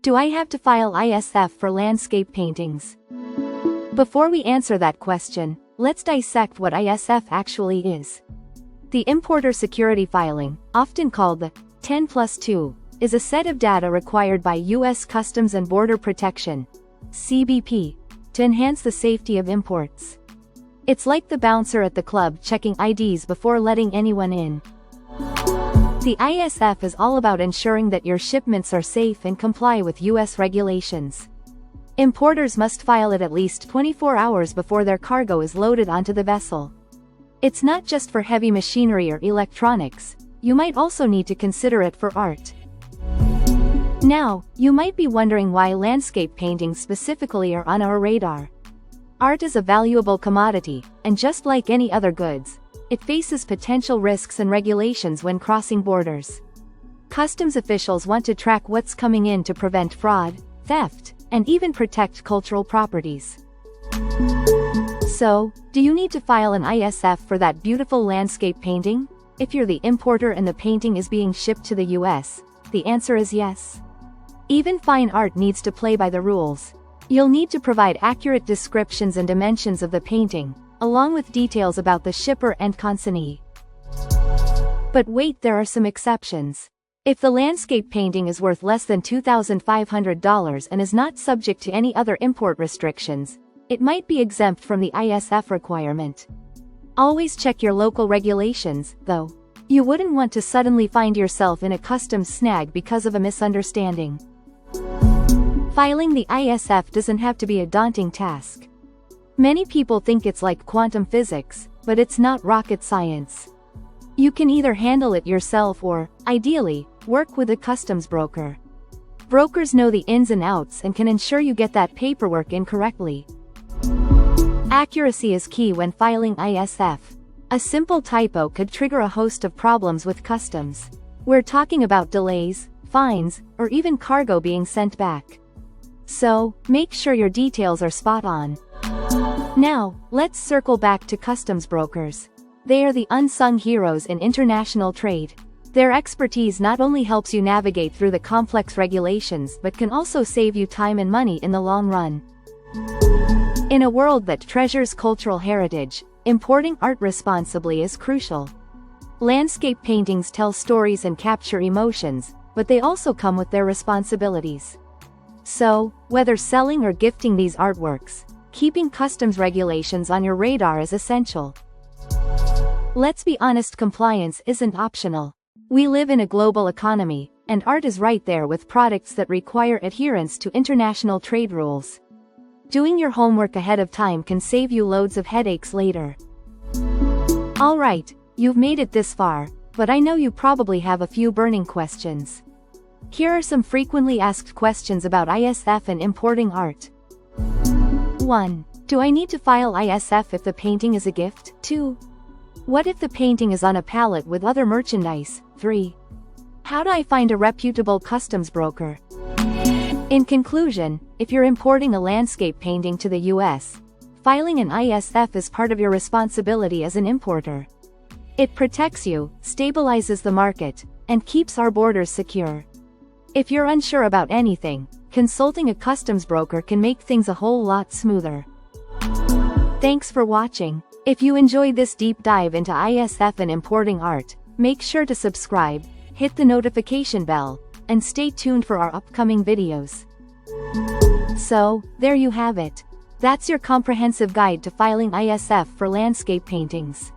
Do I have to file ISF for landscape paintings? Before we answer that question, let's dissect what ISF actually is. The Importer Security Filing, often called the 10+2, is a set of data required by U.S. Customs and Border Protection, CBP, to enhance the safety of imports. It's like the bouncer at the club checking IDs before letting anyone in. The ISF is all about ensuring that your shipments are safe and comply with U.S. regulations. Importers must file it at least 24 hours before their cargo is loaded onto the vessel. It's not just for heavy machinery or electronics, you might also need to consider it for art. Now, you might be wondering why landscape paintings specifically are on our radar. Art is a valuable commodity, and just like any other goods, it faces potential risks and regulations when crossing borders. Customs officials want to track what's coming in to prevent fraud, theft, and even protect cultural properties. So, do you need to file an ISF for that beautiful landscape painting? If you're the importer and the painting is being shipped to the US, the answer is yes. Even fine art needs to play by the rules. You'll need to provide accurate descriptions and dimensions of the painting, along with details about the shipper and consignee. But wait, there are some exceptions. If the landscape painting is worth less than $2,500 and is not subject to any other import restrictions, it might be exempt from the ISF requirement. Always check your local regulations, though. You wouldn't want to suddenly find yourself in a customs snag because of a misunderstanding. Filing the ISF doesn't have to be a daunting task. Many people think it's like quantum physics, but it's not rocket science. You can either handle it yourself or, ideally, work with a customs broker. Brokers know the ins and outs and can ensure you get that paperwork in correctly. Accuracy is key when filing ISF. A simple typo could trigger a host of problems with customs. We're talking about delays, fines, or even cargo being sent back. So, make sure your details are spot on. Now, let's circle back to customs brokers. They are the unsung heroes in international trade. Their expertise not only helps you navigate through the complex regulations but can also save you time and money in the long run. In a world that treasures cultural heritage, importing art responsibly is crucial. Landscape paintings tell stories and capture emotions, but they also come with their responsibilities. So, whether selling or gifting these artworks, keeping customs regulations on your radar is essential. Let's be honest, compliance isn't optional. We live in a global economy, and art is right there with products that require adherence to international trade rules. Doing your homework ahead of time can save you loads of headaches later. Alright, you've made it this far, but I know you probably have a few burning questions. Here are some frequently asked questions about ISF and importing art. 1. Do I need to file ISF if the painting is a gift? 2. What if the painting is on a pallet with other merchandise? 3. How do I find a reputable customs broker? In conclusion, if you're importing a landscape painting to the US, filing an ISF is part of your responsibility as an importer. It protects you, stabilizes the market, and keeps our borders secure. If you're unsure about anything, consulting a customs broker can make things a whole lot smoother. Thanks for watching. If you enjoyed this deep dive into ISF and importing art, make sure to subscribe, hit the notification bell, and stay tuned for our upcoming videos. So, there you have it. That's your comprehensive guide to filing ISF for landscape paintings.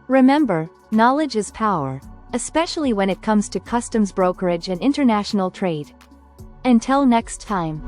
Remember, knowledge is power, especially when it comes to customs brokerage and international trade. Until next time.